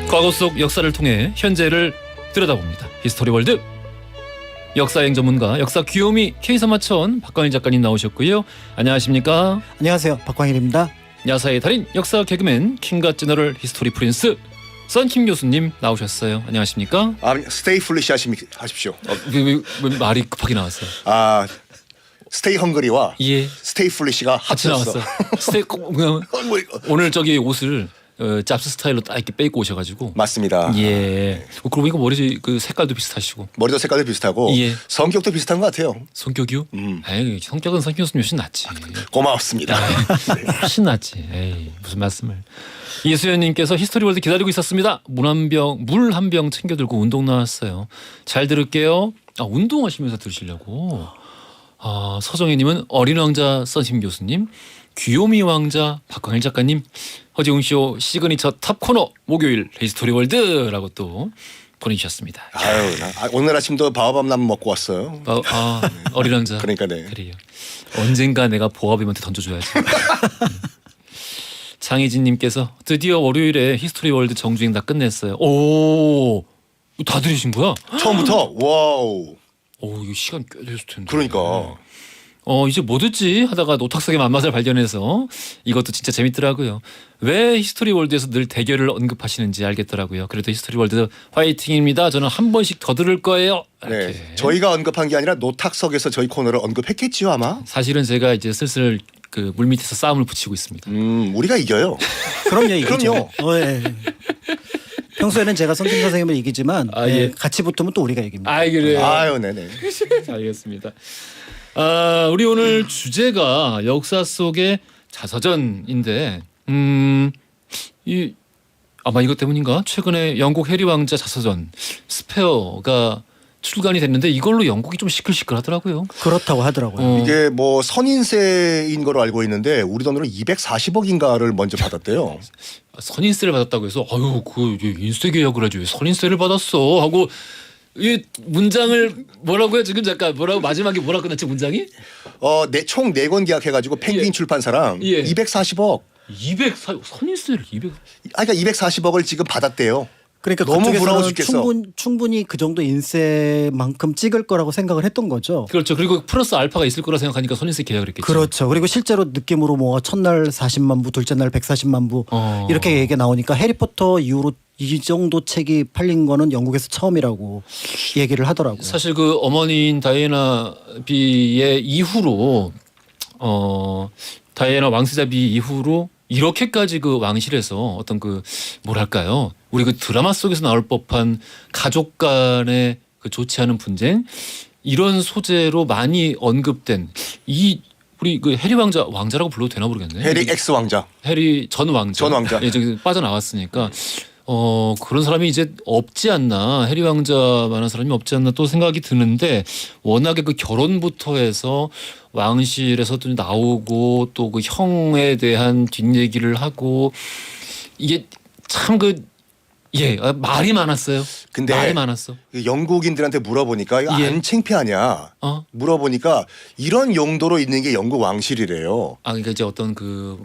과거 속 역사를 통해 현재를 들여다봅니다. 히스토리 월드. 역사여행 전문가 역사 귀요미 K사마천 박광일 작가님 나오셨고요. 안녕하십니까? 안녕하세요. 박광일입니다. 야사의 달인 역사 개그맨 킹과 제너럴 히스토리 프린스 썬킴 교수님 나오셨어요. 안녕하십니까? 스테이 플리시 하십시오. 왜 말이 급하게 나왔어요? 스테이 헝그리와 예. 스테이 플리시가 같이 합쳤어. 나왔어. 그냥 오늘 저기 옷을 잡스 스타일로 딱 이렇게 빼입고 오셔가지고. 맞습니다. 예. 그러고 보니까 머리 그 색깔도 비슷하시고. 머리도 색깔도 비슷하고 예. 성격도 비슷한 것 같아요. 성격이요? 에이, 성격은 성 교수님 훨씬 낫지. 고맙습니다. 훨씬 낫지. 에이, 무슨 말씀을. 이수연님께서 히스토리월드 기다리고 있었습니다. 물 한 병 챙겨 들고 운동 나왔어요. 잘 들을게요. 운동하시면서 들으시려고. 서정혜님은 어린 왕자 썬심 교수님, 귀요미 왕자 박광일 작가님, 허지웅쇼 시그니처 탑 코너 목요일 히스토리월드라고 또 보내주셨습니다. 오늘 아침도 바오밥나무 먹고 왔어요. 어린 왕자. 그러니까 네. 그래요. 언젠가 내가 보아뱀한테 던져줘야지. 장희진님께서 드디어 월요일에 히스토리월드 정주행 다 끝냈어요. 오, 다 들으신 거야? 처음부터 와우. 오, 이거 시간 꽤 됐을 텐데. 그러니까. 이제 뭐 듣지 하다가 노탁석의 만맛을 발견해서 이것도 진짜 재밌더라고요. 왜 히스토리월드에서 늘 대결을 언급하시는지 알겠더라고요. 그래도 히스토리월드 화이팅입니다. 저는 한 번씩 더 들을 거예요. 이렇게. 네. 저희가 언급한 게 아니라 노탁석에서 저희 코너를 언급했겠지요 아마. 사실은 제가 이제 슬슬 그 물밑에서 싸움을 붙이고 있습니다. 우리가 이겨요. 그럼요. 그럼요. 예. 평소에는 제가 선생 선생님을 이기지만 예. 같이 붙으면 또 우리가 이깁니다. 그래요. 네네. 알겠습니다. 우리 오늘 주제가 역사 속의 자서전인데, 아마 이것 때문인가? 최근에 영국 해리 왕자 자서전 스페어가 출간이 됐는데 이걸로 영국이 좀 시끌시끌하더라고요. 그렇다고 하더라고요. 이게 뭐 선인세인 거로 알고 있는데 우리 돈으로 240억인가를 먼저 받았대요. 선인세를 받았다고 해서 그 인세 계약을 해야지 왜 선인세를 받았어 하고 이 문장을 뭐라고요? 지금 잠깐 마지막에 뭐라 끝났지 문장이? 총 4권 계약해가지고 펭귄 출판사랑 240억. 선인세를 200. 그러니까 240억을 지금 받았대요. 그러니까 너무 부러워 죽겠어. 충분히 그 정도 인세만큼 찍을 거라고 생각을 했던 거죠. 그렇죠. 그리고 플러스 알파가 있을 거라 생각하니까 선인세 계약을 했겠죠. 그렇죠. 그리고 실제로 느낌으로 뭐 첫날 40만 부, 둘째 날 140만 부 이렇게 얘기가 나오니까 해리포터 이후로 이 정도 책이 팔린 거는 영국에서 처음이라고 얘기를 하더라고요. 사실 그 어머니인 다이애나 비의 이후로 다이애나 왕세자비 이후로 이렇게까지 그 왕실에서 어떤 그 뭐랄까요? 우리 그 드라마 속에서 나올 법한 가족 간의 그 좋지 않은 분쟁 이런 소재로 많이 언급된 우리 그 해리 왕자라고 불러도 되나 모르겠네. 해리 X 왕자. 해리 전 왕자. 예, 저기 빠져나왔으니까 그런 사람이 이제 없지 않나. 해리 왕자만한 사람이 없지 않나 또 생각이 드는데 워낙에 그 결혼부터 해서 왕실에서도 나오고 또 그 형에 대한 뒷얘기를 하고 이게 참 말이 많았어요. 근데 말이 많았어. 영국인들한테 물어보니까 이거 예. 안 창피하냐? 물어보니까 이런 용도로 있는 게 영국 왕실이래요. 그러니까 이제 어떤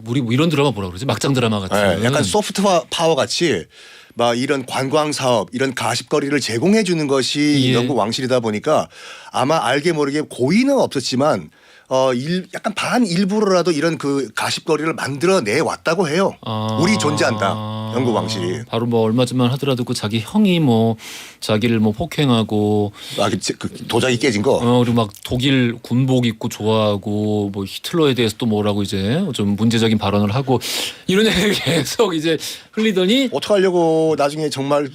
우리 이런 드라마 뭐라 그러지? 막장 드라마 같은. 네, 약간 소프트 파워 같이 막 이런 관광 사업, 이런 가십거리를 제공해 주는 것이 영국 왕실이다 보니까 아마 알게 모르게 고의는 없었지만 약간 반일부러라도 이런 그 가십거리를 만들어내 왔다고 해요. 우리 존재한다. 영국 왕실이. 바로 뭐 얼마 전만 하더라도 그 자기 형이 뭐 자기를 뭐 폭행하고 그 도장이 깨진 거. 그리고 막 독일 군복 입고 좋아하고 뭐 히틀러에 대해서 또 뭐라고 이제 좀 문제적인 발언을 하고 이런 얘기 계속 이제 흘리더니 어떡하려고 나중에 정말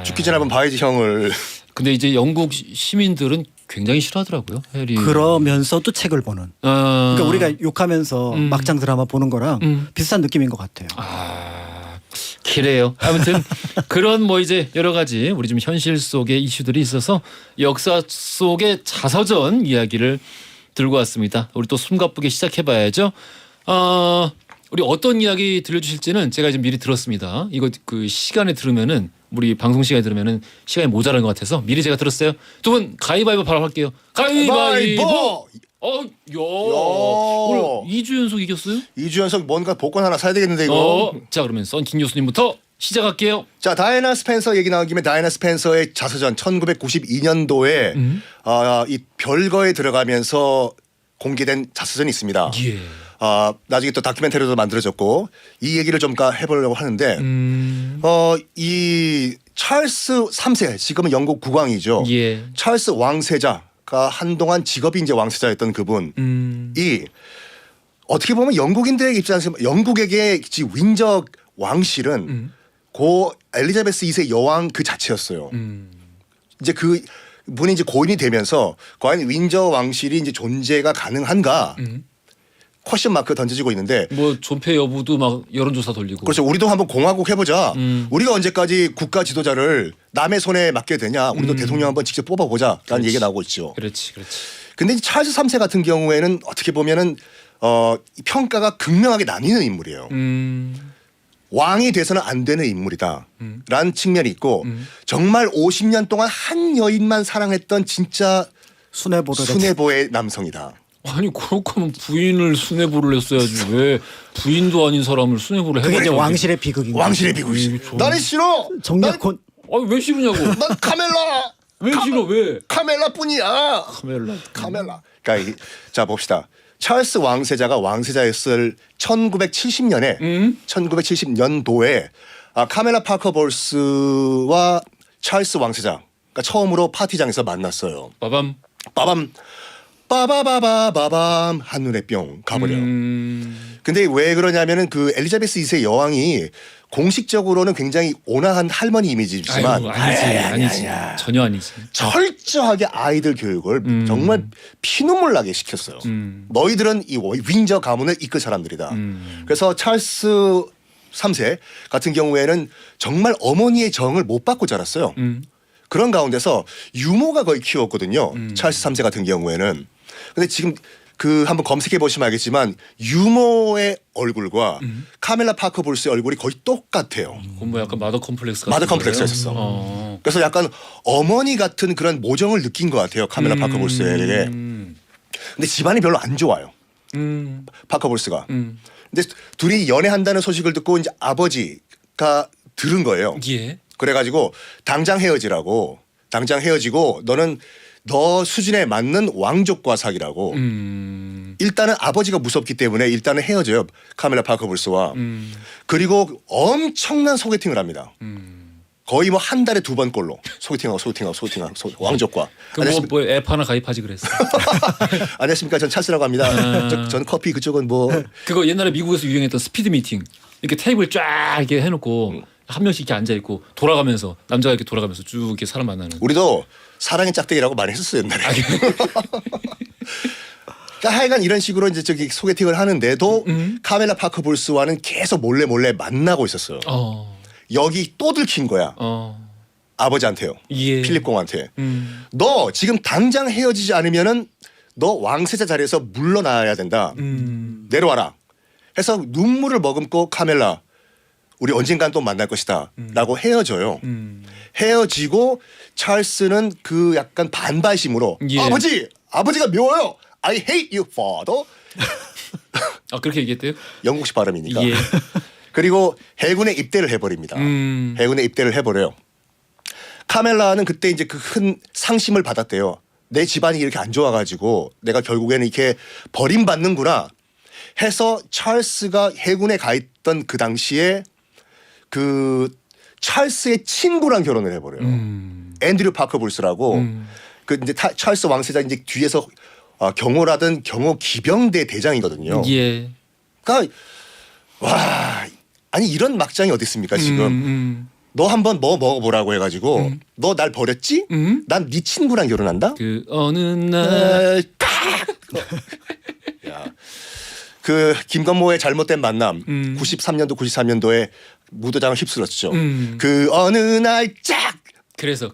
죽기 전에 한번 봐야지 형을. 근데 이제 영국 시민들은 굉장히 싫어하더라고요. 해리. 그러면서도 책을 보는. 그러니까 우리가 욕하면서 막장 드라마 보는 거랑 비슷한 느낌인 것 같아요. 그래요. 아무튼 그런 뭐 이제 여러 가지 우리 좀 현실 속의 이슈들이 있어서 역사 속의 자서전 이야기를 들고 왔습니다. 우리 또 숨가쁘게 시작해봐야죠. 우리 어떤 이야기 들려주실지는 제가 지금 미리 들었습니다. 이거 그 시간에 들으면은 우리 방송 시간에 들으면은 시간이 모자란 것 같아서 미리 제가 들었어요. 두 분 가위바위보 바로 할게요. 가위바위보. 야. 오늘 2주 연속 이겼어요? 2주 연속 뭔가 복권 하나 사야 되겠는데 이거. 자 그러면 썬킴 교수님부터 시작할게요. 자, 다이애나 스펜서 얘기 나온 김에 다이애나 스펜서의 자서전 1992년도에 이 별거에 들어가면서 공개된 자서전이 있습니다. 예. 나중에 또 다큐멘터리도 만들어졌고 이 얘기를 좀 해보려고 하는데 이 찰스 3세 지금은 영국 국왕이죠. 예. 찰스 왕세자가 한동안 직업이 이제 왕세자였던 그분이 어떻게 보면 영국인들의 입장에서 영국에게 윈저 왕실은 고 엘리자베스 2세 여왕 그 자체였어요. 이제 그 분이 이제 고인이 되면서 과연 윈저 왕실이 이제 존재가 가능한가? 퀘션 마크 던져지고 있는데 뭐 존폐 여부도 막 여론조사 돌리고. 그렇죠. 우리도 한번 공화국 해보자. 우리가 언제까지 국가 지도자를 남의 손에 맡게 되냐. 우리도 대통령 한번 직접 뽑아보자라는 얘기가 나오고 있죠. 그렇지. 근데 이 찰스 3세 같은 경우에는 어떻게 보면은 이 평가가 극명하게 나뉘는 인물이에요. 왕이 돼서는 안 되는 인물이다. 라는 측면이 있고 정말 50년 동안 한 여인만 사랑했던 진짜 순애보의 남성이다. 아니 그렇게 하면 부인을 순애보를 했어야지 왜 부인도 아닌 사람을 순애보를 그게 해봤냐. 왕실의 비극인 거죠. 왕실의 비극이지. 나는 싫어. 정략혼. 아니 왜 싫으냐고. 난 카멜라. 왜 싫어 왜. 카멜라뿐이야. 카멜라. 그러니까 자 봅시다. 찰스 왕세자가 왕세자였을 1970년에 1970년도에 카멜라 파커 볼스와 찰스 왕세자가 처음으로 파티장에서 만났어요. 빠밤. 빠바바바바밤 한눈에 뿅 가버려. 근데 왜 그러냐면은 그 엘리자베스 2세 여왕이 공식적으로는 굉장히 온화한 할머니 이미지지만 아니지. 전혀 아니지. 철저하게 아이들 교육을 정말 피눈물 나게 시켰어요. 너희들은 이 윈저 가문을 이끌 사람들이다. 그래서 찰스 3세 같은 경우에는 정말 어머니의 정을 못 받고 자랐어요. 그런 가운데서 유모가 거의 키웠거든요. 찰스 3세 같은 경우에는. 근데 지금 한번 검색해 보시면 알겠지만 유모의 얼굴과 카멜라 파커 볼스의 얼굴이 거의 똑같아요. 그건 뭐 약간 마더 컴플렉스 같은 마더 컴플렉스가 거예요? 있었어. 그래서 약간 어머니 같은 그런 모정을 느낀 것 같아요. 카멜라 파커 볼스에게. 근데 집안이 별로 안 좋아요. 파커 볼스가. 근데 둘이 연애한다는 소식을 듣고 이제 아버지가 들은 거예요. 예. 그래가지고 당장 헤어지고 너는 너 수준에 맞는 왕족과 사귀라고. 일단은 아버지가 무섭기 때문에 일단은 헤어져요. 카멜라 파커 볼스와. 그리고 엄청난 소개팅을 합니다. 거의 뭐 한 달에 2번 꼴로 소개팅하고 왕족과. 그럼 뭐 앱 하나 가입하지 그랬어. 안녕하십니까. 전 찰스라고 합니다. 저는 커피 그쪽은 뭐. 그거 옛날에 미국에서 유행했던 스피드 미팅. 이렇게 테이블 쫙 이렇게 해놓고 한 명씩 이렇게 앉아 있고 돌아가면서 남자가 이렇게 돌아가면서 쭉 이렇게 사람 만나는. 우리도 사랑의 짝대기라고 많이 했었어요 옛날에. 그러니까 하여간 이런 식으로 이제 소개팅을 하는데도 카멜라 파커 볼스와는 계속 몰래 만나고 있었어요. 여기 또 들킨 거야. 아버지한테요. 예. 필립 공한테. 너 지금 당장 헤어지지 않으면은 너 왕세자 자리에서 물러나야 된다. 내려와라. 해서 눈물을 머금고 카멜라 우리 언젠간 또 만날 것이다 라고 헤어져요. 헤어지고 찰스는 그 약간 반발심으로 예. 아버지가 미워요. I hate you father. 그렇게 얘기했대요? 영국식 발음이니까. 예. 그리고 해군에 입대를 해버립니다. 해군에 입대를 해버려요. 카멜라는 그때 이제 그 큰 상심을 받았대요. 내 집안이 이렇게 안 좋아가지고 내가 결국에는 이렇게 버림받는구나 해서 찰스가 해군에 가 있던 그 당시에 그 찰스의 친구랑 결혼을 해버려요. 앤드류 파커 볼스라고. 그 이제 찰스 왕세자 이제 뒤에서 경호라던 경호 기병대 대장이거든요. 예. 그러니까 와 아니 이런 막장이 어디 있습니까 지금. 너 한번 뭐 먹어보라고 해가지고 너 날 버렸지? 난 네 친구랑 결혼한다? 그 어느 날 야. 그 김건모의 잘못된 만남 93년도에 무도장을 휩쓸었죠. 그 어느 날 짝. 그래서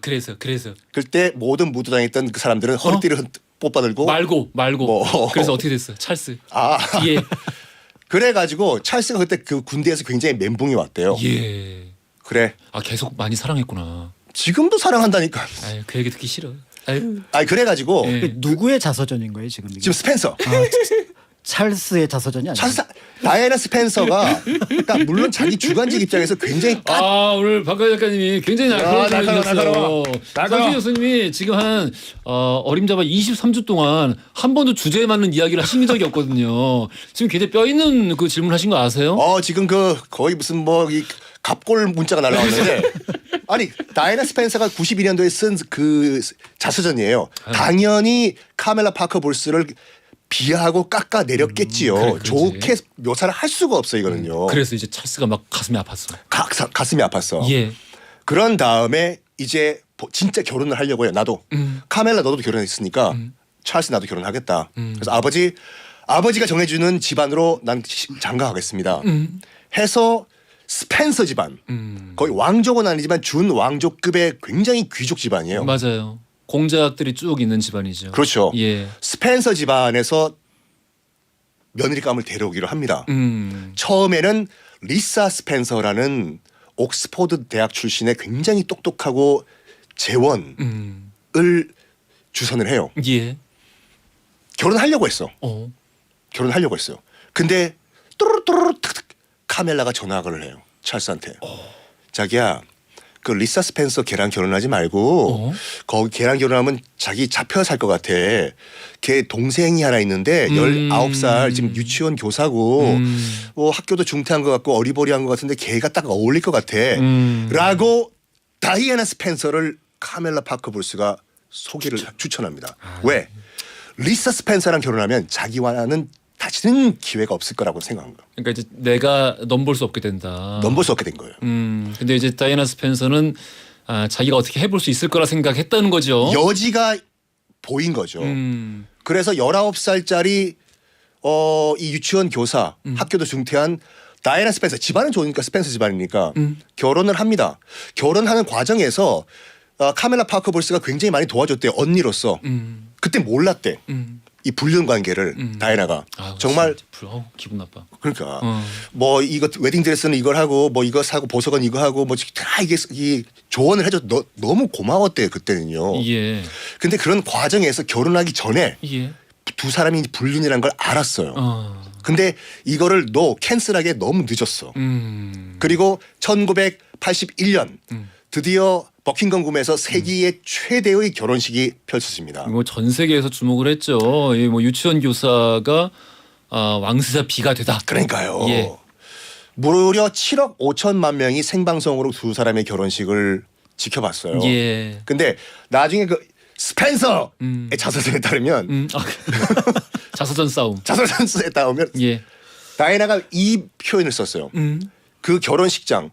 그때 모든 무도장에 있던 그 사람들은 허리띠를 뽑아들고 말고 뭐. 그래서 어떻게 됐어? 찰스. 예. 그래가지고 찰스가 그때 그 군대에서 굉장히 멘붕이 왔대요. 예. 그래. 아 계속 많이 사랑했구나. 지금도 사랑한다니까. 아유 그 얘기 듣기 싫어. 아유. 아니 그래가지고 예. 누구의 자서전인 거예요 지금? 이게? 지금 스펜서. 찰스의 자서전이 아니에요. 다이애나 스펜서가 그러니까 물론 자기 주관적 입장에서 굉장히 아 오늘 박가희 작가님이 굉장히 날카로워졌어요. 박가희 교수님이 지금 한 어림잡아 23주 동안 한 번도 주제에 맞는 이야기를 하신 적이 없거든요. 지금 굉장히 뼈 있는 그 질문하신 거 아세요? 지금 그 거의 무슨 뭐 이 갑골 문자가 날라왔는데 아니 다이애나 스펜서가 92년도에 쓴 그 자서전이에요. 당연히 카멜라 파커 볼스를 비하하고 깎아 내렸겠지요. 그래, 그렇지. 좋게 묘사를 할 수가 없어 이거는요. 그래서 이제 찰스가 막 가슴이 아팠어. 가슴이 아팠어. 예. 그런 다음에 이제 진짜 결혼을 하려고 해요. 나도. 카멜라 너도 결혼했으니까 찰스 나도 결혼하겠다. 그래서 아버지가 정해주는 집안으로 난 장가가겠습니다. 해서 스펜서 집안. 거의 왕족은 아니지만 준 왕족급의 굉장히 귀족 집안이에요. 맞아요. 공작들이 쭉 있는 집안이죠. 그렇죠. 예. 스펜서 집안에서 며느리감을 데려오기로 합니다. 음. 처음에는 리사 스펜서라는 옥스포드 대학 출신의 굉장히 똑똑하고 재원을 주선을 해요. 예. 결혼하려고 했어. 어. 근데 또르르 카멜라가 전화를 해요. 찰스한테. 자기야. 그 리사 스펜서 걔랑 결혼하지 말고 거기 걔랑 결혼하면 자기 잡혀 살 것 같아. 걔 동생이 하나 있는데 19살 지금 유치원 교사고 뭐 학교도 중퇴한 것 같고 어리버리한 것 같은데 걔가 딱 어울릴 것 같아. 라고 다이애나 스펜서를 카멜라 파커 볼스가 소개를 추천합니다. 왜? 리사 스펜서랑 결혼하면 자기와는 다시는 기회가 없을 거라고 생각한 거예요. 그러니까 이제 내가 넘볼 수 없게 된다. 넘볼 수 없게 된 거예요. 근데 이제 다이애나 스펜서는 자기가 어떻게 해볼 수 있을 거라 생각했다는 거죠. 여지가 보인 거죠. 그래서 19살짜리 이 유치원 교사 학교도 중퇴한 다이애나 스펜서 집안은 좋으니까 스펜서 집안이니까 결혼을 합니다. 결혼하는 과정에서 카멜라 파커 볼스가 굉장히 많이 도와줬대요. 언니로서. 그때 몰랐대. 이 불륜 관계를 다이애나가 정말 기분 나빠. 그러니까 뭐 이거 웨딩 드레스는 이걸 하고 뭐 이거 사고 보석은 이거 하고 뭐 다 이게 조언을 해줘 너무 고마웠대요 그때는요. 예. 근데 그런 과정에서 결혼하기 전에 예. 두 사람이 불륜이라는 걸 알았어요. 근데 이거를 캔슬하기에 너무 늦었어. 그리고 1981년 드디어 버킹엄 궁에서 세기의 최대의 결혼식이 펼쳐집니다. 뭐 전 세계에서 주목을 했죠. 이 뭐 유치원 교사가 왕세자 비가 되다. 그러니까요. 예. 무려 7억 5천만 명이 생방송으로 두 사람의 결혼식을 지켜봤어요. 예. 근데 나중에 그 스펜서의 자서전에 따르면 자서전 싸움. 자서전에 따르면 예. 다이애나가 이 표현을 썼어요. 그 결혼식장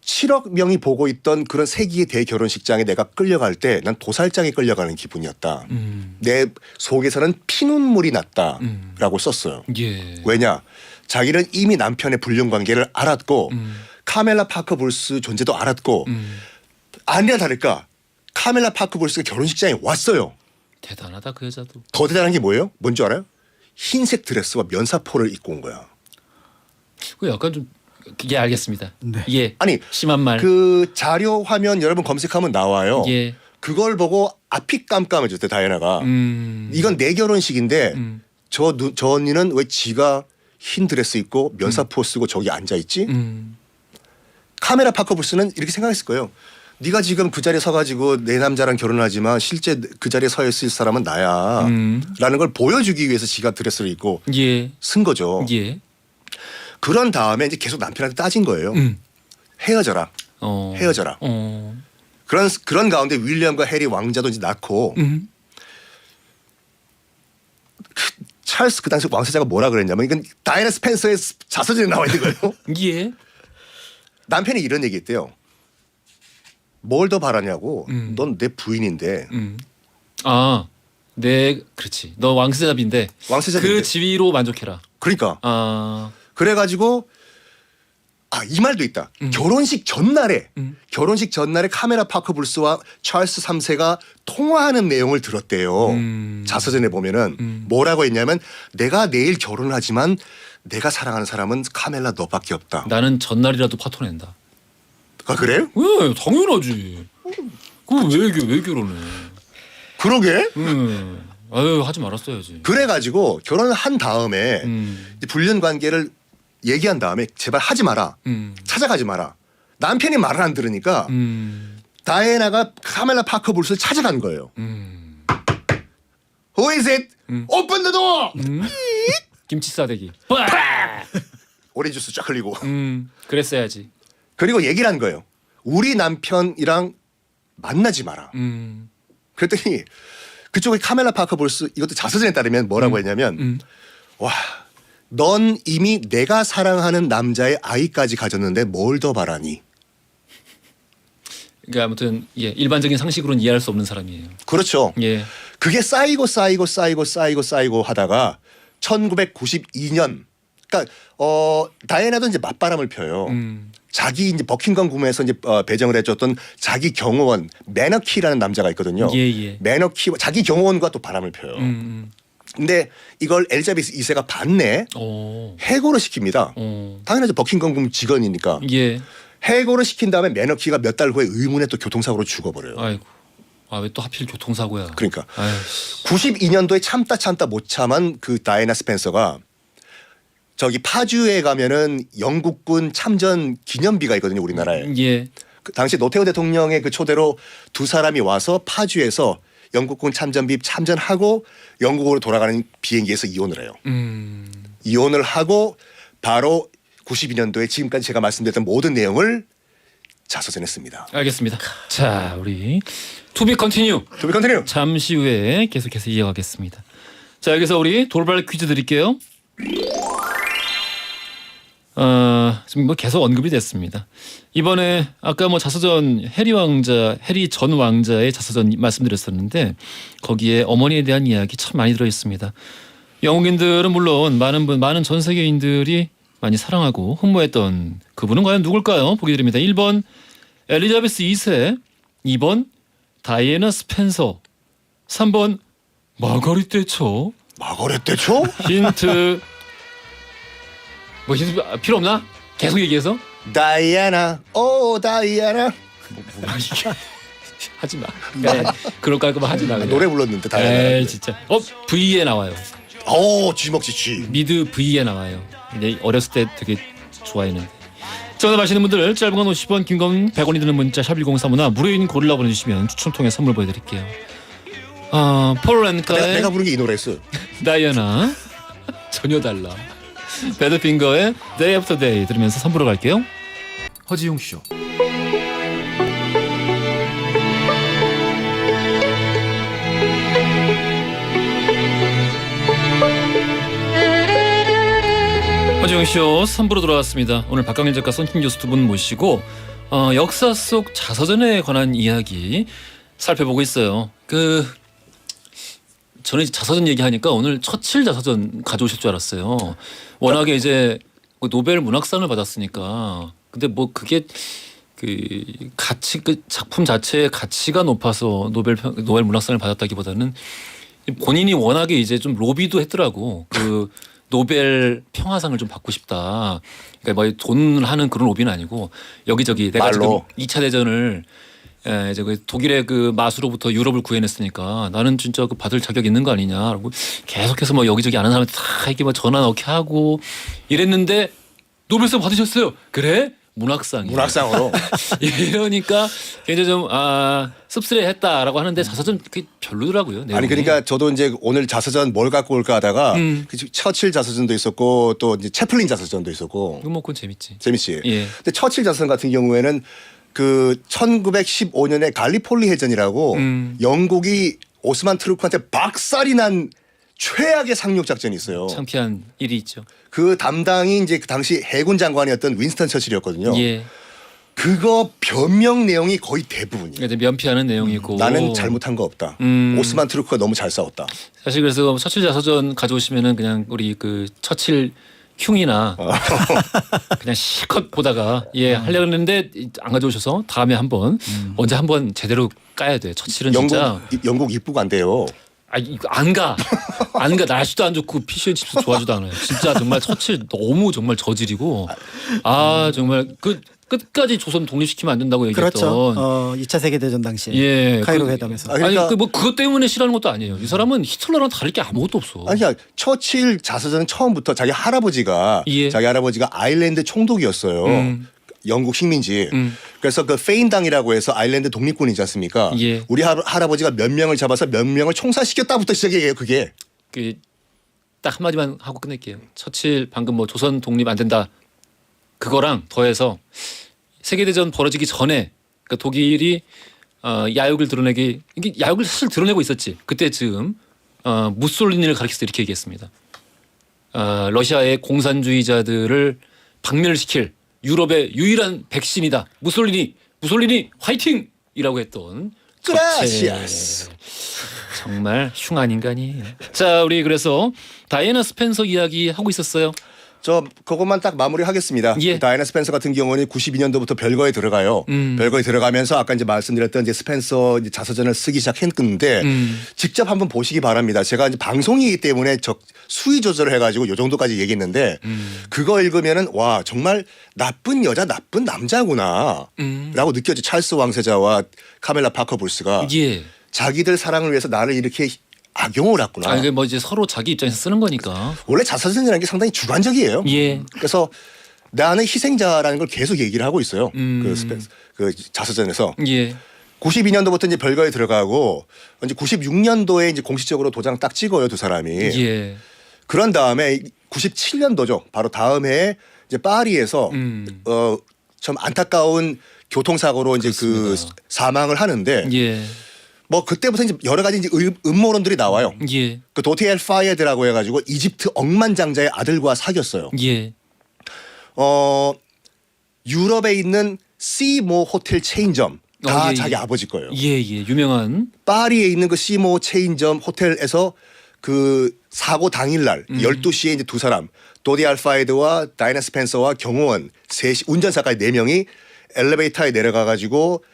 7억 명이 보고 있던 그런 세기의 대결혼식장에 내가 끌려갈 때 난 도살장에 끌려가는 기분이었다. 내 속에서는 피눈물이 났다라고 썼어요. 예. 왜냐? 자기는 이미 남편의 불륜 관계를 알았고 카멜라 파커 볼스 존재도 알았고 아니나 다를까 카멜라 파커 볼스가 결혼식장에 왔어요. 대단하다 그 여자도. 더 대단한 게 뭐예요? 뭔지 알아요? 흰색 드레스와 면사포를 입고 온 거야. 그 약간 좀 예 알겠습니다. 네. 예. 아니 심한 말. 그 자료 화면 여러분 검색하면 나와요. 예. 그걸 보고 앞이 깜깜해졌대 다이애나가. 이건 내 결혼식인데 저 언니는 왜 지가 흰 드레스 입고 면사포 쓰고 저기 앉아 있지? 카멜라 파커 볼스는 이렇게 생각했을 거예요. 네가 지금 그 자리에 서가지고 내 남자랑 결혼하지만 실제 그 자리에 서 있을 사람은 나야. 라는 걸 보여주기 위해서 지가 드레스를 입고 예. 쓴 거죠. 예. 그런 다음에 이제 계속 남편한테 따진 거예요. 헤어져라. 헤어져라. 그런 가운데 윌리엄과 해리 왕자도 이제 낳고 찰스 그 당시 왕세자가 뭐라 그랬냐면 이건 다이애나 스펜서의 자서전에 나와 있는 거예요. 예. 남편이 이런 얘기했대요. 뭘 더 바라냐고. 넌 내 부인인데. 그렇지. 너 왕세자빈데. 왕세자빈데. 그 지위로 만족해라. 그러니까. 그래가지고 이 말도 있다. 결혼식 전날에 카멜라 파커 볼스와 찰스 3세가 통화하는 내용을 들었대요. 자서전에 보면은 뭐라고 했냐면 내가 내일 결혼을 하지만 내가 사랑하는 사람은 카멜라 너밖에 없다. 나는 전날이라도 파토낸다. 아 그래? 왜 당연하지. 그왜 결혼해? 그러게. 아유 하지 말았어야지. 그래가지고 결혼을 한 다음에 이제 불륜 관계를 얘기한 다음에 제발 하지 마라. 찾아가지 마라. 남편이 말을 안 들으니까 다이애나가 카멜라 파커 불스를 찾아간 거예요. Who is it? Open the door. 김치 싸대기. 오렌지 주스 쫙 흘리고. 그랬어야지. 그리고 얘기를 한 거예요. 우리 남편이랑 만나지 마라. 그랬더니 그쪽에 카멜라 파커 볼스 이것도 자서전에 따르면 뭐라고 했냐면 와, 넌 이미 내가 사랑하는 남자의 아이까지 가졌는데 뭘 더 바라니? 그러니까 아무튼 예, 일반적인 상식으로는 이해할 수 없는 사람이에요. 그렇죠. 예. 그게 쌓이고 하다가 1992년 그러니까 다이애나도 이제 맞바람을 펴요. 자기 이제 버킹엄 궁에서 이제 배정을 해줬던 자기 경호원 매너키라는 남자가 있거든요. 예. 매너키 자기 경호원과 또 바람을 펴요. 근데 이걸 엘리자베스 2세가 반내 해고를 시킵니다. 당연하죠. 버킹엄 궁 직원이니까. 예. 해고를 시킨 다음에 매너키가 몇 달 후에 의문의 또 교통사고로 죽어버려요. 아이고. 아 왜 또 하필 교통사고야. 그러니까 아유. 92년도에 참다 못 참은 그 다이애나 스펜서가 저기 파주에 가면은 영국군 참전 기념비가 있거든요, 우리나라에. 예. 그 당시 노태우 대통령의 그 초대로 두 사람이 와서 파주에서 영국군 참전비 참전하고 영국으로 돌아가는 비행기에서 이혼을 해요. 이혼을 하고 바로 92년도에 지금까지 제가 말씀드렸던 모든 내용을 자서전에 씁니다. 알겠습니다. 자, 우리 투비 컨티뉴. To be continued. 잠시 후에 계속해서 이어가겠습니다. 자, 여기서 우리 돌발 퀴즈 드릴게요. 지금 뭐 계속 언급이 됐습니다. 이번에 아까 뭐 자서전 해리 전 왕자의 자서전 말씀드렸었는데 거기에 어머니에 대한 이야기 참 많이 들어 있습니다. 영국인들은 물론 많은 전 세계인들이 많이 사랑하고 흠모했던 그분은 과연 누굴까요? 보기 드립니다. 1번 엘리자베스 2세, 2번 다이애나 스펜서, 3번 마거릿 대처. 마거렛 대처? 힌트 뭐 힌트 필요 없나? 계속 얘기해서 다이애나, 오 다이애나. 뭐야 이게 하지 마. 그러니까 그럴 거 하지 마. 그냥. 노래 불렀는데 다이애나. 에이 진짜. V에 나와요. 오 쥐먹쥐쥐. 미드 V에 나와요. 근데 어렸을 때 되게 좋아했는데. 정답 아시는 분들 짧은 건 50원, 긴 건 100원이 드는 문자 샵 1035나 무료인 고릴라 보내주시면 추첨 통해 선물 보여드릴게요. 폴 렌카의 내가 부른 게 이 노래였어. 다이애나 전혀 달라. 배드핑거의 Day After Day 들으면서 선보러 갈게요. 허지용 쇼. 허지용 쇼 3부로 돌아왔습니다. 오늘 박강일 작가, 손kim 교수 두 분 모시고 역사 속 자서전에 관한 이야기 살펴보고 있어요. 저는 이제 자서전 얘기하니까 오늘 처칠 자서전 가져오실 줄 알았어요. 워낙에 이제 노벨 문학상을 받았으니까. 근데 뭐 그게 그 작품 자체의 가치가 높아서 노벨 문학상을 받았다기보다는 본인이 워낙에 이제 좀 로비도 했더라고. 그 노벨 평화상을 좀 받고 싶다. 그러니까 뭐 돈 하는 그런 로비는 아니고 여기저기 내가 말로. 지금 2차 대전을 이제 그 독일의 그 마수로부터 유럽을 구해냈으니까 나는 진짜 그 받을 자격 있는 거 아니냐라고 계속해서 뭐 여기저기 아는 사람한테 다 이렇게 뭐 전화 넣게 하고 이랬는데 노벨상 받으셨어요. 그래? 문학상으로. 이러니까 굉장히 좀 씁쓸해했다라고 하는데 자서전 그게 별로더라고요. 내용이. 아니 그러니까 저도 이제 오늘 자서전 뭘 갖고 올까 하다가 그 처칠 자서전도 있었고 또 이제 채플린 자서전도 있었고. 이거 뭐 그건 재밌지. 재밌지. 예. 근데 처칠 자서전 같은 경우에는 그 1915년에 갈리폴리 해전이라고 영국이 오스만 트루크한테 박살이 난 최악의 상륙 작전이 있어요. 창피한 일이 있죠. 그 담당이 이제 그 당시 해군 장관이었던 윈스턴 처칠이었거든요. 예. 그거 변명 내용이 거의 대부분이에요. 그러니까 이제 면피하는 내용이고. 나는 잘못한 거 없다. 오스만 트루크가 너무 잘 싸웠다. 사실 그래서 처칠 자서전 가져오시면은 그냥 우리 그 처칠 흉이나 그냥 실컷 보다가 하려고 했는데 안 가져오셔서 다음에 한번 언제 한번 제대로 까야 돼. 처칠은 진짜 영국 입부가 안 돼요. 이거 안 가. 날씨도 안 좋고 피쉬앤칩스 좋아하지도 않아요. 진짜 정말 처칠 너무 정말 저질이고 정말 그 끝까지 조선 독립시키면 안 된다고 얘기했던. 그렇죠. 2차 세계대전 당시에 예, 카이로 회담에서. 아, 그러니까- 아니 그 뭐 그것 때문에 싫어하는 것도 아니에요. 이 사람은 히틀러랑 다를 게 아무것도 없어. 아니, 그러니까 처칠 자서전은 처음부터 자기 할아버지가 예. 아일랜드 총독이었어요. 영국 식민지. 그래서 그 페인당이라고 해서 아일랜드 독립군이지 않습니까? 예. 우리 할아버지가 몇 명을 잡아서 몇 명을 총살시켰다부터 시작이에요. 그게. 그 딱 한마디만 하고 끝낼게요. 처칠 방금 뭐 조선 독립 안 된다 그거랑 더해서 세계대전 벌어지기 전에 그러니까 독일이 야욕을 드러내기 이게 야욕을 사실 드러내고 있었지. 그때쯤 무솔리니를 가리켜서 이렇게 얘기했습니다. 러시아의 공산주의자들을 박멸시킬 유럽의 유일한 백신이다. 무솔리니 화이팅이라고 했던 그라시아스. 정말 흉한 인간이에요. 자, 우리 그래서 다이애나 스펜서 이야기 하고 있었어요. 저 그것만 딱 마무리하겠습니다. 예. 다이애나 스펜서 같은 경우는 92년도부터 별거에 들어가요. 별거에 들어가면서 아까 이제 말씀드렸던 이제 스펜서 이제 자서전을 쓰기 시작했는데 직접 한번 보시기 바랍니다. 제가 이제 방송이기 때문에 수위 조절을 해가지고 요 정도까지 얘기했는데 그거 읽으면은 와 정말 나쁜 여자 나쁜 남자구나라고 느껴져. 찰스 왕세자와 카멜라 파커 불스가 예. 자기들 사랑을 위해서 나를 이렇게 악용을 했구나. 이게 뭐 이제 서로 자기 입장에서 쓰는 거니까. 원래 자서전이라는 게 상당히 주관적이에요. 예. 그래서 나는 희생자라는 걸 계속 얘기를 하고 있어요. 그 자서전에서. 예. 92년도부터 이제 별거에 들어가고 이제 96년도에 이제 공식적으로 도장 딱 찍어요, 두 사람이. 예. 그런 다음에 97년도죠. 바로 다음 해에 이제 파리에서 좀 안타까운 교통사고로 이제 그 사망을 하는데 예. 뭐 그때부터 이제 여러 가지 이제 음모론들이 나와요. 예. 그 도티 엘 파예드라고 해가지고 이집트 억만장자의 아들과 사귀었어요. 예. 유럽에 있는 시모 호텔 체인점 다 예, 자기 예. 아버지 거예요. 예, 예. 유명한 파리에 있는 그 시모 체인점 호텔에서 그 사고 당일날 12시에 이제 두 사람 도디 알파이드와 다이나 스펜서와 경호원 셋이 운전사까지 4명이 엘리베이터에 내려가 가지고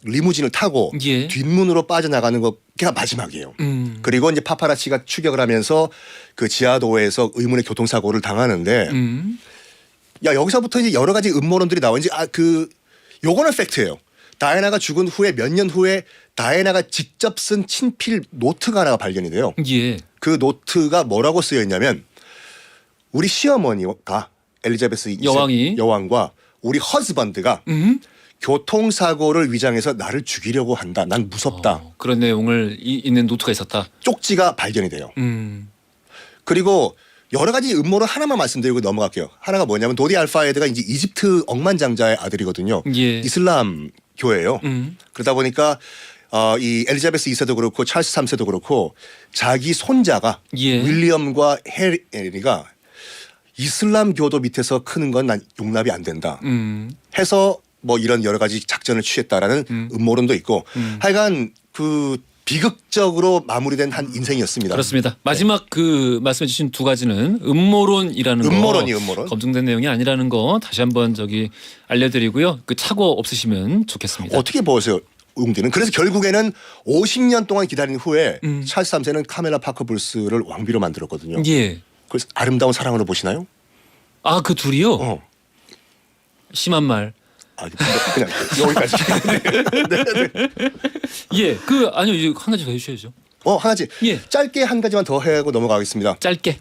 리무진을 타고 예. 뒷문으로 빠져나가는 거가 마지막이에요. 그리고 이제 파파라치가 추격을 하면서 그 지하도에서 의문의 교통사고를 당하는데 야 여기서부터 이제 여러 가지 음모론들이 나와. 이제 요거는 팩트예요. 다이애나가 죽은 후에 몇 년 후에 다이애나가 직접 쓴 친필 노트가 하나가 발견이 돼요. 예. 그 노트가 뭐라고 쓰여 있냐면 우리 시어머니가 엘리자베스 2세 여왕과 우리 허즈번드가 교통사고를 위장해서 나를 죽이려고 한다. 난 무섭다. 그런 내용을 있는 노트가 있었다. 쪽지가 발견이 돼요. 그리고 여러 가지 음모를 하나만 말씀드리고 넘어갈게요. 하나가 뭐냐면 도디 알파에드가 이제 이집트 억만장자의 아들이거든요. 예. 이슬람 교회예요. 그러다 보니까 이 엘리자베스 2세도 그렇고 찰스 3세도 그렇고 자기 손자가 예. 윌리엄과 해리가 이슬람 교도 밑에서 크는 건 난 용납이 안 된다. 해서 뭐 이런 여러 가지 작전을 취했다라는 음모론도 있고 하여간 그 비극적으로 마무리된 한 인생이었습니다. 그렇습니다. 마지막 그 말씀해 주신 두 가지는 음모론이라는 음모론. 검증된 내용이 아니라는 거 다시 한번 알려드리고요. 그 착오 없으시면 좋겠습니다. 어떻게 보세요, 웅디는? 그래서 결국에는 50년 동안 기다린 후에 찰스 3세는 카멜라 파커 불스를 왕비로 만들었거든요. 예. 그래서 아름다운 사랑으로 보시나요? 그 둘이요? 어. 심한 말. 그냥 여기까지. 예. 아니요. 이제 한 가지 더 해주셔야죠. 한 가지. 예. 짧게 한 가지만 더 하고 넘어가겠습니다. 짧게.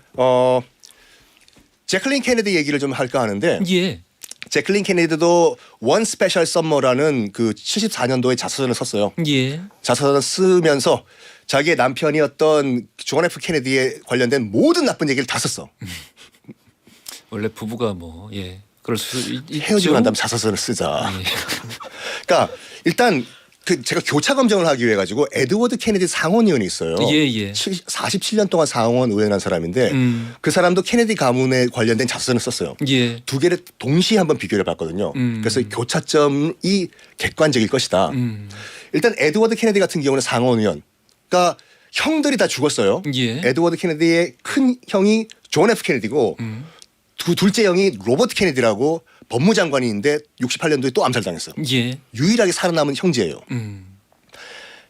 제클린 케네디 얘기를 좀 할까 하는데 예. 제클린 케네디도 원 스페셜 썸머라는 그 74년도에 자서전을 썼어요. 예. 자서전을 쓰면서 자기의 남편이었던 존 F 케네디에 관련된 모든 나쁜 얘기를 다 썼어. 원래 부부가 뭐 그럴 수 헤어지고 난 다음에 자서전을 쓰자. 그러니까 일단 제가 교차 검증을 하기 위해 가지고 에드워드 케네디 상원의원이 있어요. 예. 47년 동안 상원 의원한 사람인데 그 사람도 케네디 가문에 관련된 자서전을 썼어요. 예. 두 개를 동시에 한번 비교를 해봤거든요. 그래서 교차점이 객관적일 것이다. 일단 에드워드 케네디 같은 경우는 상원 의원. 그러니까 형들이 다 죽었어요. 예. 에드워드 케네디의 큰 형이 존 F 케네디고 둘째 형이 로버트 케네디라고 법무장관인데 68년도에 또 암살당했어요. 예. 유일하게 살아남은 형제예요.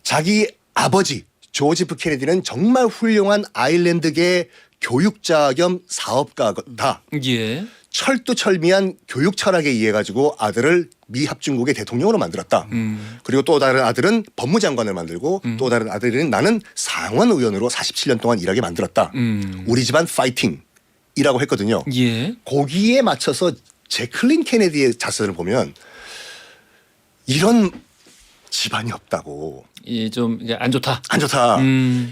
자기 아버지 조지 F 케네디는 정말 훌륭한 아일랜드계 교육자 겸 사업가다. 예. 철두철미한 교육 철학에 의해 가지고 아들을 미 합중국의 대통령으로 만들었다. 그리고 또 다른 아들은 법무장관을 만들고 또 다른 아들은 나는 상원 의원으로 47년 동안 일하게 만들었다. 우리 집안 파이팅이라고 했거든요. 예. 거기에 맞춰서 제클린 케네디의 자서를 보면 이런 집안이 없다고. 좀 이제 안 좋다. 안 좋다.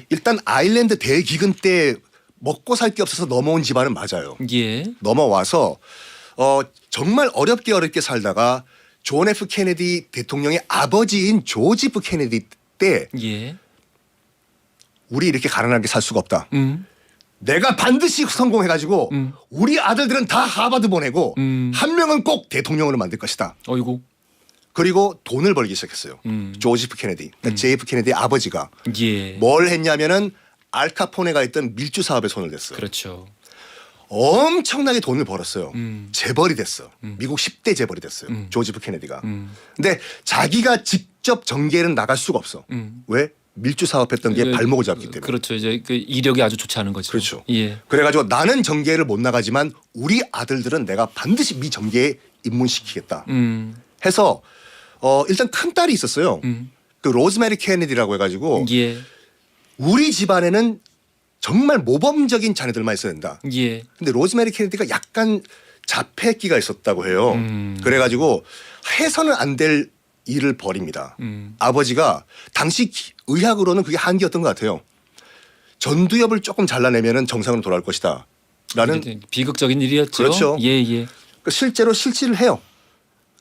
일단 아일랜드 대기근 때 먹고 살 게 없어서 넘어온 집안은 맞아요. 예. 넘어와서 정말 어렵게 살다가 존 F 케네디 대통령의 아버지인 조지 F 케네디 때 예. 우리 이렇게 가난하게 살 수가 없다. 내가 반드시 성공해가지고 우리 아들들은 다 하버드 보내고 한 명은 꼭 대통령으로 만들 것이다. 어이구. 그리고 돈을 벌기 시작했어요. 조지 F 케네디, 그러니까 JF 케네디의 아버지가 예. 뭘 했냐면은 알카포네가 있던 밀주 사업에 손을 댔어요. 그렇죠. 엄청나게 돈을 벌었어요. 재벌이 됐어. 미국 10대 재벌이 됐어요. 조지 F 케네디가. 근데 자기가 직접 정계는 나갈 수가 없어. 왜? 밀주 사업했던 게 발목을 잡기 때문에. 그렇죠. 이제 그 이력이 아주 좋지 않은 거죠. 그렇죠. 예. 그래가지고 나는 정계를 못 나가지만 우리 아들들은 내가 반드시 미 정계에 입문시키겠다. 해서 일단 큰 딸이 있었어요. 그 로즈메리 케네디라고 해가지고 예. 우리 집안에는 정말 모범적인 자녀들만 있어야 된다. 예. 근데 로즈메리 케네디가 약간 자폐기가 있었다고 해요. 그래가지고 해서는 안 될 일을 벌입니다. 아버지가 당시 의학으로는 그게 한계였던 것 같아요. 전두엽을 조금 잘라내면은 정상으로 돌아올 것이다. 라는 비극적인 일이었죠. 그렇죠. 예, 예. 실제로 실시를 해요.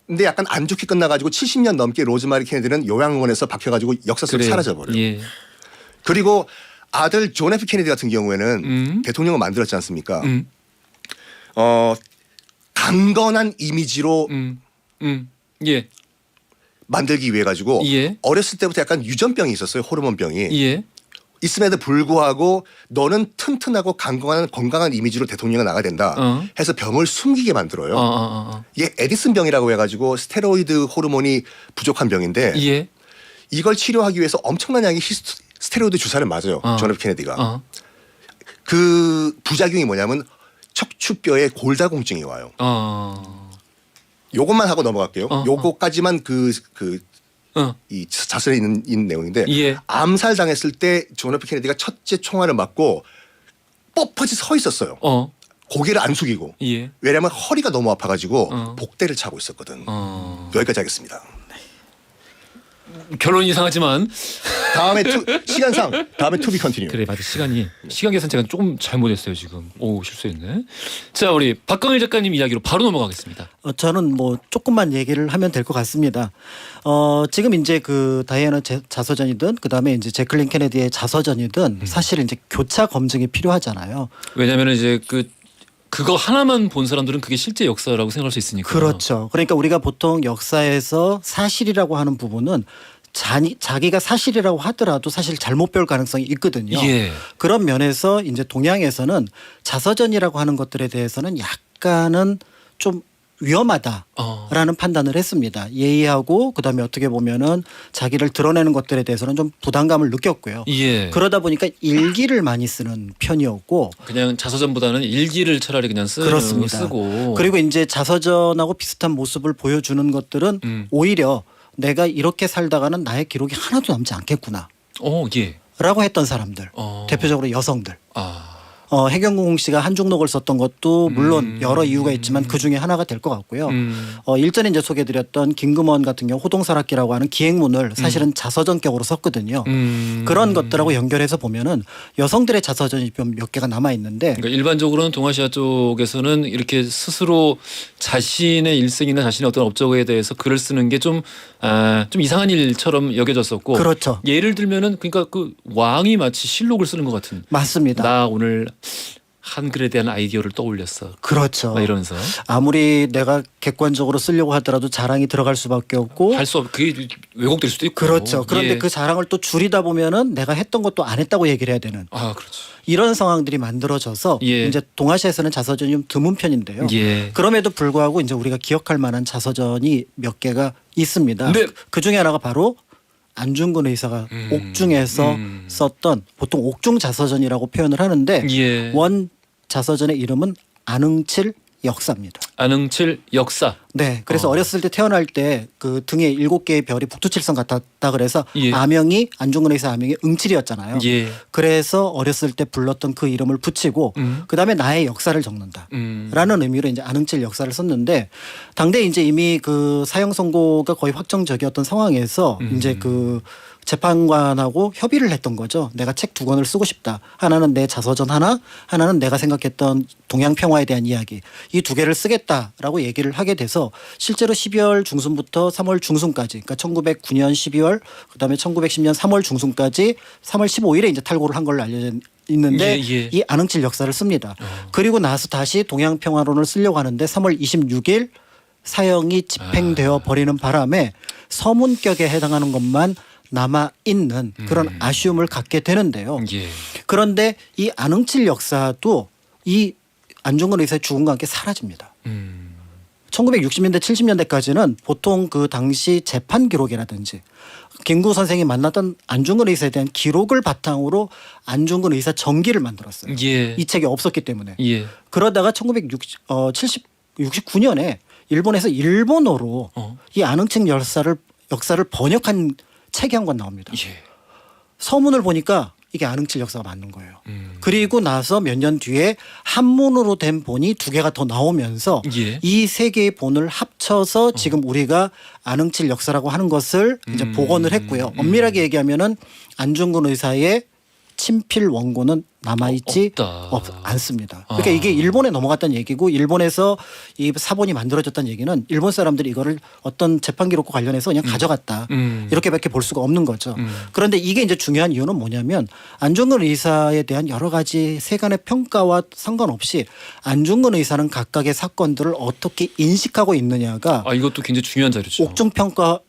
근데 약간 안 좋게 끝나가지고 70년 넘게 로즈메리 케네디는 요양원에서 박혀가지고 역사 속에 그래요. 사라져버려요. 예. 그리고 아들 존 F 케네디 같은 경우에는 대통령을 만들었지 않습니까? 강건한 이미지로 예. 만들기 위해 가지고 예. 어렸을 때부터 약간 유전병이 있었어요. 호르몬병이. 예. 있음에도 불구하고 너는 튼튼하고 건강한 이미지로 대통령이 나가야 된다 해서 병을 숨기게 만들어요. 이게 에디슨 병이라고 해가지고 스테로이드 호르몬이 부족한 병인데 예. 이걸 치료하기 위해서 엄청난 양의 스테로이드 주사를 맞아요. 존 F 케네디가. 그 부작용이 뭐냐면 척추뼈에 골다공증이 와요. 요것만 하고 넘어갈게요. 요거까지만 이 자서에 있는 내용인데 예. 암살 당했을 때 존 F 케네디가 첫째 총알을 맞고 뻣뻣이 서 있었어요. 고개를 안 숙이고. 예. 왜냐하면 허리가 너무 아파가지고 복대를 차고 있었거든. 여기까지 하겠습니다. 결론이 이상하지만 다음에 시간상 다음에 투비 컨티뉴. 그래 맞아 시간 계산 제가 조금 잘못했어요 지금. 오 실수했네. 자 우리 박광일 작가님 이야기로 바로 넘어가겠습니다. 저는 뭐 조금만 얘기를 하면 될 것 같습니다. 지금 이제 그 다이애나 자서전이든 그다음에 이제 제클린 케네디의 자서전이든 사실 이제 교차 검증이 필요하잖아요. 왜냐하면 이제 그거 하나만 본 사람들은 그게 실제 역사라고 생각할 수 있으니까. 그렇죠. 그러니까 우리가 보통 역사에서 사실이라고 하는 부분은 자기가 사실이라고 하더라도 사실 잘못 배울 가능성이 있거든요. 예. 그런 면에서 이제 동양에서는 자서전이라고 하는 것들에 대해서는 약간은 좀 위험하다라는 판단을 했습니다. 예의하고 그다음에 어떻게 보면은 자기를 드러내는 것들에 대해서는 좀 부담감을 느꼈고요. 예. 그러다 보니까 일기를 많이 쓰는 편이었고 그냥 자서전보다는 일기를 차라리 그냥 그렇습니다. 쓰고 그리고 이제 자서전하고 비슷한 모습을 보여주는 것들은 오히려 내가 이렇게 살다가는 나의 기록이 하나도 남지 않겠구나. 예. 라고 했던 사람들. 대표적으로 여성들. 해경궁 씨가 한중록을 썼던 것도 물론 여러 이유가 있지만 그 중에 하나가 될 것 같고요. 일전에 이제 소개드렸던 김금원 같은 경우 호동사락기라고 하는 기행문을 사실은 자서전격으로 썼거든요. 그런 것들하고 연결해서 보면은 여성들의 자서전이 좀 몇 개가 남아 있는데 그러니까 일반적으로는 동아시아 쪽에서는 이렇게 스스로 자신의 일생이나 자신의 어떤 업적에 대해서 글을 쓰는 게 좀 이상한 일처럼 여겨졌었고 그렇죠. 예를 들면은 그러니까 그 왕이 마치 실록을 쓰는 것 같은 맞습니다. 나 오늘 한글에 대한 아이디어를 떠올렸어. 그렇죠. 막 이러면서 아무리 내가 객관적으로 쓰려고 하더라도 자랑이 들어갈 수밖에 없고 할 수 없. 그게 왜곡될 수도 있고. 그렇죠. 그런데 예. 그 자랑을 또 줄이다 보면은 내가 했던 것도 안 했다고 얘기를 해야 되는 그렇죠. 이런 상황들이 만들어져서 예. 이제 동아시아에서는 자서전이 좀 드문 편인데요. 예. 그럼에도 불구하고 이제 우리가 기억할 만한 자서전이 몇 개가 있습니다. 네. 그 중에 하나가 바로 안중근 의사가 옥중에서 썼던 보통 옥중 자서전이라고 표현을 하는데 예. 원 자서전의 이름은 안흥칠 역사입니다. 안흥칠 역사. 네, 그래서 어렸을 때 태어날 때 그 등에 7개의 별이 북두칠성 같았다 그래서 예. 아명이 안중근 의사 아명이 응칠이었잖아요. 예. 그래서 어렸을 때 불렀던 그 이름을 붙이고 그다음에 나의 역사를 적는다라는 의미로 이제 안흥칠 역사를 썼는데 당대 이제 이미 그 사형 선고가 거의 확정적이었던 상황에서 이제 그 재판관하고 협의를 했던 거죠. 내가 책 2권을 쓰고 싶다. 하나는 내 자서전 하나는 내가 생각했던 동양 평화에 대한 이야기. 이 2개를 쓰겠다라고 얘기를 하게 돼서 실제로 12월 중순부터 3월 중순까지, 그러니까 1909년 12월, 그다음에 1910년 3월 중순까지 3월 15일에 이제 탈고를 한 걸로 알려져 있는데 이 안흥칠 역사를 씁니다. 그리고 나서 다시 동양 평화론을 쓰려고 하는데 3월 26일 사형이 집행되어 버리는 바람에 서문격에 해당하는 것만 남아 있는 그런 아쉬움을 갖게 되는데요. 예. 그런데 이 안흥칠 역사도 이 안중근 의사의 죽음과 함께 사라집니다. 1960년대 70년대까지는 보통 그 당시 재판 기록이라든지 김구 선생이 만났던 안중근 의사에 대한 기록을 바탕으로 안중근 의사 전기를 만들었어요. 예. 이 책이 없었기 때문에. 예. 그러다가 1969년에 일본에서 일본어로 이 안흥칠 역사를 번역한 책이 한 권 나옵니다. 예. 서문을 보니까 이게 안흥칠 역사가 맞는 거예요. 그리고 나서 몇 년 뒤에 한문으로 된 본이 2개가 더 나오면서 예. 이 3개의 본을 합쳐서 지금 우리가 안흥칠 역사라고 하는 것을 이제 복원을 했고요. 엄밀하게 얘기하면은 안중근 의사의 친필 원고는 남아있지 않습니다. 그러니까 이게 일본에 넘어갔다는 얘기고 일본에서 이 사본이 만들어졌다는 얘기는 일본 사람들이 이거를 어떤 재판 기록과 관련해서 그냥 가져갔다. 이렇게밖에 볼 수가 없는 거죠. 그런데 이게 이제 중요한 이유는 뭐냐면 안중근 의사에 대한 여러 가지 세간의 평가와 상관없이 안중근 의사는 각각의 사건들을 어떻게 인식하고 있느냐가 이것도 굉장히 중요한 자료죠.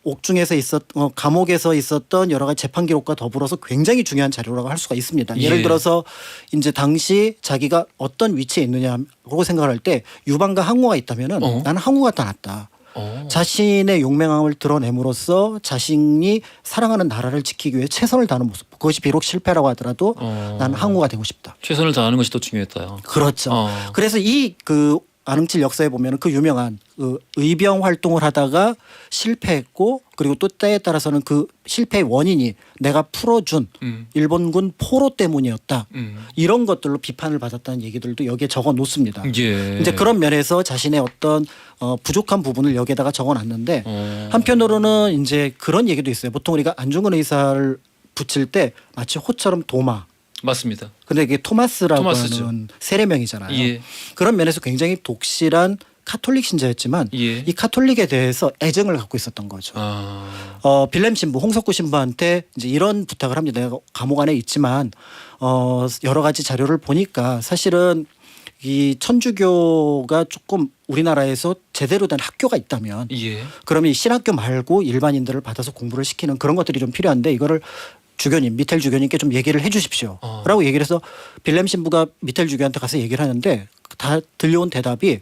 옥중에서 감옥에서 있었던 여러 가지 재판 기록과 더불어서 굉장히 중요한 자료라고 할 수가 있습니다. 예를 예. 들어서 이제 당시 자기가 어떤 위치에 있느냐고 생각을 할 때 유방과 항우가 있다면은 나는 항우가 더 낫다. 자신의 용맹함을 드러냄으로써 자신이 사랑하는 나라를 지키기 위해 최선을 다하는 모습. 그것이 비록 실패라고 하더라도 나는 항우가 되고 싶다. 최선을 다하는 것이 더 중요했다. 그렇죠. 그래서 이 그 안흥칠 역사에 보면 그 유명한 그 의병 활동을 하다가 실패했고 그리고 또 때에 따라서는 그 실패의 원인이 내가 풀어준 일본군 포로 때문이었다. 이런 것들로 비판을 받았다는 얘기들도 여기에 적어 놓습니다. 예. 이제 그런 면에서 자신의 어떤 부족한 부분을 여기에다가 적어 놨는데 한편으로는 이제 그런 얘기도 있어요. 보통 우리가 안중근 의사를 붙일 때 마치 호처럼 도마. 맞습니다. 근데 이게 토마스라고 토마스죠. 하는 세례명이잖아요. 예. 그런 면에서 굉장히 독실한 카톨릭 신자였지만 예. 이 카톨릭에 대해서 애정을 갖고 있었던 거죠. 빌렘 신부, 홍석구 신부한테 이제 이런 부탁을 합니다. 내가 감옥 안에 있지만 여러 가지 자료를 보니까 사실은 이 천주교가 조금 우리나라에서 제대로 된 학교가 있다면 예. 그러면 이 신학교 말고 일반인들을 받아서 공부를 시키는 그런 것들이 좀 필요한데 이거를 주교님, 미텔 주교님께 좀 얘기를 해 주십시오. 라고 얘기를 해서 빌렘 신부가 미텔 주교한테 가서 얘기를 하는데 다 들려온 대답이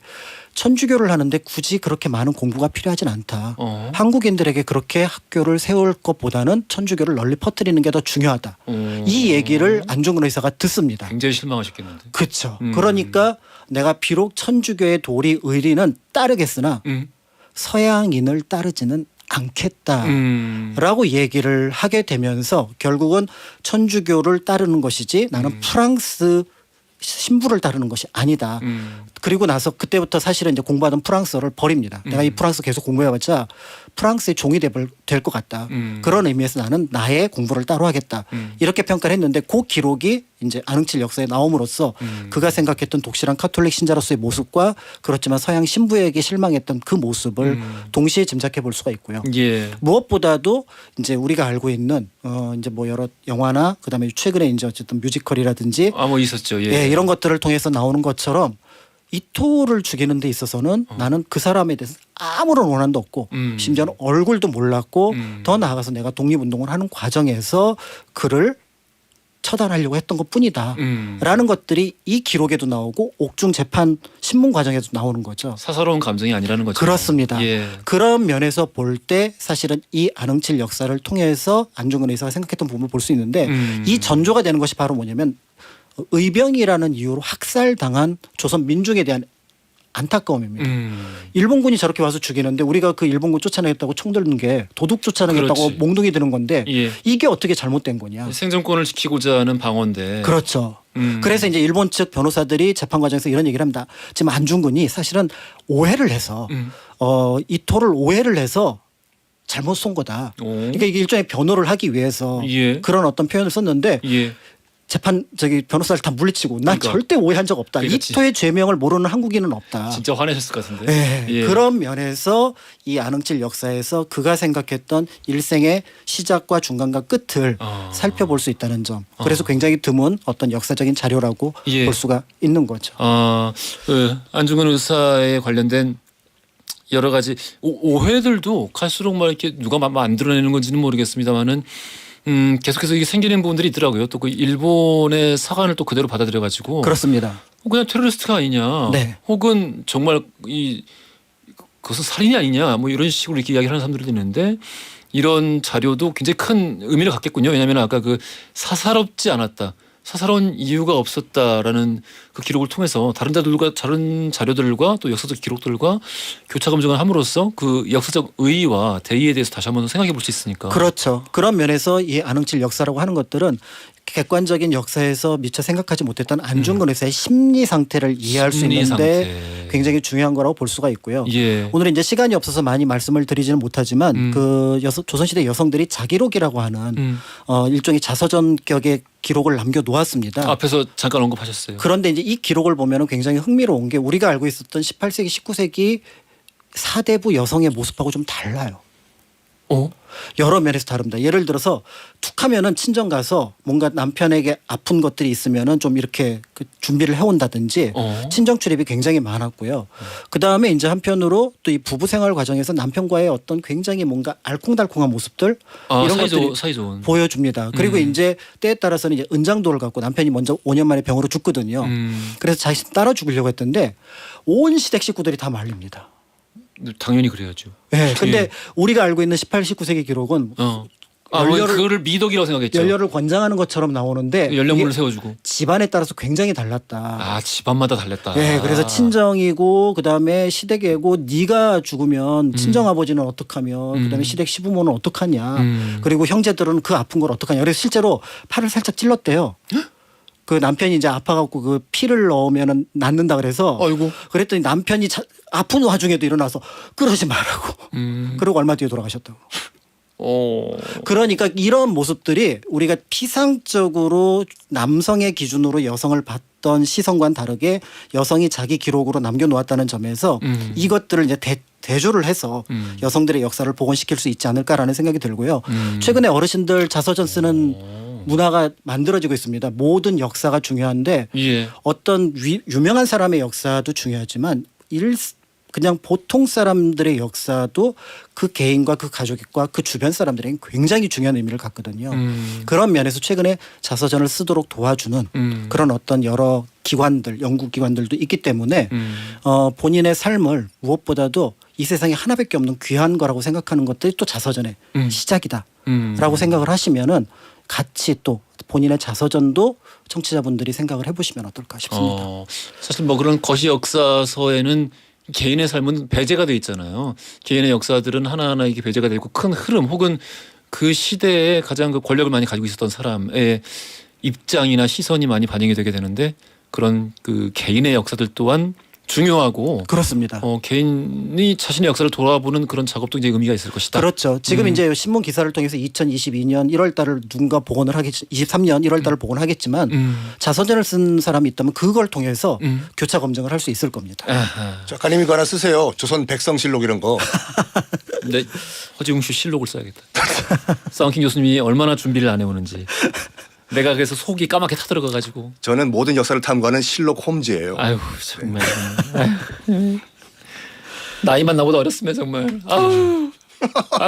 천주교를 하는데 굳이 그렇게 많은 공부가 필요하진 않다. 한국인들에게 그렇게 학교를 세울 것보다는 천주교를 널리 퍼뜨리는 게 더 중요하다. 이 얘기를 안중근 의사가 듣습니다. 굉장히 실망하셨겠는데. 그렇죠. 그러니까 내가 비록 천주교의 도리 의리는 따르겠으나 서양인을 따르지는 않겠다라고 얘기를 하게 되면서 결국은 천주교를 따르는 것이지 나는 프랑스 신부를 따르는 것이 아니다. 그리고 나서 그때부터 사실은 이제 공부하던 프랑스어를 버립니다. 내가 이 프랑스 계속 공부해봤자 프랑스의 종이 될 것 같다. 그런 의미에서 나는 나의 공부를 따로 하겠다. 이렇게 평가를 했는데 그 기록이 이제 안흥칠 역사에 나옴으로써 그가 생각했던 독실한 카톨릭 신자로서의 모습과 그렇지만 서양 신부에게 실망했던 그 모습을 동시에 짐작해 볼 수가 있고요. 예. 무엇보다도 이제 우리가 알고 있는 이제 뭐 여러 영화나 그다음에 최근에 이제 어쨌든 뮤지컬이라든지 뭐 있었죠. 예. 이런 것들을 통해서 나오는 것처럼 이토를 죽이는 데 있어서는 나는 그 사람에 대해서 아무런 원한도 없고 심지어는 얼굴도 몰랐고 더 나아가서 내가 독립운동을 하는 과정에서 그를 처단하려고 했던 것뿐이다 라는 것들이 이 기록에도 나오고 옥중 재판 신문 과정에도 나오는 거죠. 사사로운 감정이 아니라는 거죠. 그렇습니다. 예. 그런 면에서 볼 때 사실은 이 안흥칠 역사를 통해서 안중근 의사가 생각했던 부분을 볼 수 있는데 이 전조가 되는 것이 바로 뭐냐면 의병이라는 이유로 학살당한 조선 민중에 대한 안타까움입니다. 일본군이 저렇게 와서 죽이는데 우리가 그 일본군 쫓아내겠다고 총 들는 게 도둑 쫓아내겠다고 그렇지. 몽둥이 드는 건데 예. 이게 어떻게 잘못된 거냐. 생존권을 지키고자 하는 방어인데. 그렇죠. 그래서 이제 일본 측 변호사들이 재판 과정에서 이런 얘기를 합니다. 지금 안중근이 사실은 오해를 해서 이토를 오해를 해서 잘못 쏜 거다. 그러니까 이게 일종의 변호를 하기 위해서 예. 그런 어떤 표현을 썼는데 예. 재판 저기 변호사를 다 물리치고 난 그러니까. 절대 오해한 적 없다. 그러니까 이토의 죄명을 모르는 한국인은 없다. 진짜 화내셨을 것 같은데. 네, 예. 그런 면에서 이 안흥칠 역사에서 그가 생각했던 일생의 시작과 중간과 끝을 살펴볼 수 있다는 점. 그래서 굉장히 드문 어떤 역사적인 자료라고 예. 볼 수가 있는 거죠. 안중근 의사에 관련된 여러 가지 오해들도 갈수록 막 이렇게 누가 만들어내는 건지는 모르겠습니다만은 계속해서 이게 생기는 부분들이 있더라고요. 또 그 일본의 사관을 또 그대로 받아들여 가지고 그렇습니다. 그냥 테러리스트가 아니냐, 네. 혹은 정말 그것은 살인이 아니냐, 뭐 이런 식으로 이렇게 이야기를 하는 사람들이 있는데 이런 자료도 굉장히 큰 의미를 갖겠군요. 왜냐하면 아까 그 사사롭지 않았다. 사사로운 이유가 없었다라는 그 기록을 통해서 다른 자료들과 또 역사적 기록들과 교차 검증을 함으로써 그 역사적 의의와 대의에 대해서 다시 한번 생각해 볼 수 있으니까. 그렇죠. 그런 면에서 이 안흥칠 역사라고 하는 것들은 객관적인 역사에서 미처 생각하지 못했던 안중근 의사의 심리 상태를 이해할 수 심리 있는데 상태. 굉장히 중요한 거라고 볼 수가 있고요. 예. 오늘은 이제 시간이 없어서 많이 말씀을 드리지는 못하지만 그 조선시대 여성들이 자기록이라고 하는 일종의 자서전격의 기록을 남겨 놓았습니다. 앞에서 잠깐 언급하셨어요. 그런데 이제 이 기록을 보면 굉장히 흥미로운 게 우리가 알고 있었던 18세기, 19세기 사대부 여성의 모습하고 좀 달라요. 여러 면에서 다릅니다. 예를 들어서 툭하면은 친정 가서 뭔가 남편에게 아픈 것들이 있으면은 좀 이렇게 그 준비를 해온다든지 친정 출입이 굉장히 많았고요. 그 다음에 이제 한편으로 또 이 부부 생활 과정에서 남편과의 어떤 굉장히 뭔가 알콩달콩한 모습들 이런 것들이 사이 좋은. 보여줍니다. 그리고 이제 때에 따라서는 이제 은장도를 갖고 남편이 먼저 5년 만에 병으로 죽거든요. 그래서 자신 따라 죽이려고 했던데 온 시댁 식구들이 다 말립니다. 당연히 그래야죠. 네, 근데 우리가 알고 있는 18, 19세기 기록은 그거를 미덕이라고 생각했죠. 연료를 권장하는 것처럼 나오는데 연료물을 세워주고. 집안에 따라서 굉장히 달랐다. 집안마다 달랐다. 네, 그래서 친정이고 그다음에 시댁이고 네가 죽으면 친정 아버지는 어떡하며 그다음에 시댁 시부모는 어떡하냐. 그리고 형제들은 그 아픈 걸 어떡하냐. 그래서 실제로 팔을 살짝 찔렀대요. 그 남편이 이제 아파갖고 그 피를 넣으면은 낫는다 그래서 아이고. 그랬더니 남편이 아픈 와중에도 일어나서 그러지 말라고. 그리고 얼마 뒤에 돌아가셨다고. 그러니까 이런 모습들이 우리가 피상적으로 남성의 기준으로 여성을 봤던 시선과는 다르게 여성이 자기 기록으로 남겨놓았다는 점에서 이것들을 이제 대조를 해서 여성들의 역사를 복원시킬 수 있지 않을까라는 생각이 들고요. 최근에 어르신들 자서전 쓰는 문화가 만들어지고 있습니다. 모든 역사가 중요한데 어떤 유명한 사람의 역사도 중요하지만 그냥 보통 사람들의 역사도 그 개인과 그 가족과 그 주변 사람들에게 굉장히 중요한 의미를 갖거든요. 그런 면에서 최근에 자서전을 쓰도록 도와주는 그런 어떤 여러 기관들, 연구기관들도 있기 때문에 본인의 삶을 무엇보다도 이 세상에 하나밖에 없는 귀한 거라고 생각하는 것들이 또 자서전의 시작이다라고 생각을 하시면은 같이 또 본인의 자서전도 청취자분들이 생각을 해보시면 어떨까 싶습니다. 사실 뭐 그런 거시 역사서에는 개인의 삶은 배제가 돼 있잖아요. 개인의 역사들은 하나하나 이게 배제가 돼 있고 큰 흐름 혹은 그 시대에 가장 그 권력을 많이 가지고 있었던 사람의 입장이나 시선이 많이 반영이 되게 되는데 그런 그 개인의 역사들 또한 중요하고 그렇습니다. 개인이 자신의 역사를 돌아보는 그런 작업도 이제 의미가 있을 것이다. 그렇죠. 지금 이제 신문 기사를 통해서 2022년 1월달을 누군가 복원을 23년 1월달을 복원하겠지만 자서전을 쓴 사람이 있다면 그걸 통해서 교차 검증을 할 수 있을 겁니다. 작가님이 이거 하나 쓰세요. 조선 백성실록 이런 거. 근데 허지웅 씨 실록을 써야겠다. 쌍킹 교수님이 얼마나 준비를 안 해오는지. 내가 그래서 속이 까맣게 타들어가가지고. 저는 모든 역사를 탐구하는 실록 홈즈예요. 아유 정말. 나이만 나보다 어렸으면 정말. 아우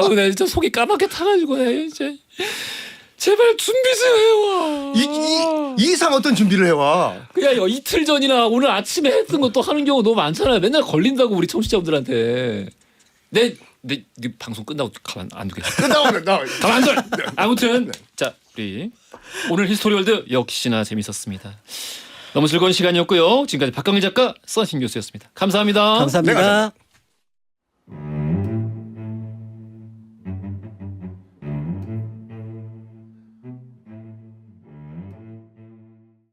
내가 진짜 속이 까맣게 타가지고 내가 이제 제발 준비 좀 해와. 이 이상 어떤 준비를 해와? 그냥 이틀 전이나 오늘 아침에 했던 것도 하는 경우 너무 많잖아요. 맨날 걸린다고 우리 청취자분들한테. 내 방송 끝나고 가만 안 두겠어. 가만 안 둬. 아무튼 자 우리 오늘 히스토리월드 역시나 재밌었습니다. 너무 즐거운 시간이었고요. 지금까지 박강일 작가, 선신 교수였습니다. 감사합니다. 감사합니다. 네, 감사합니다.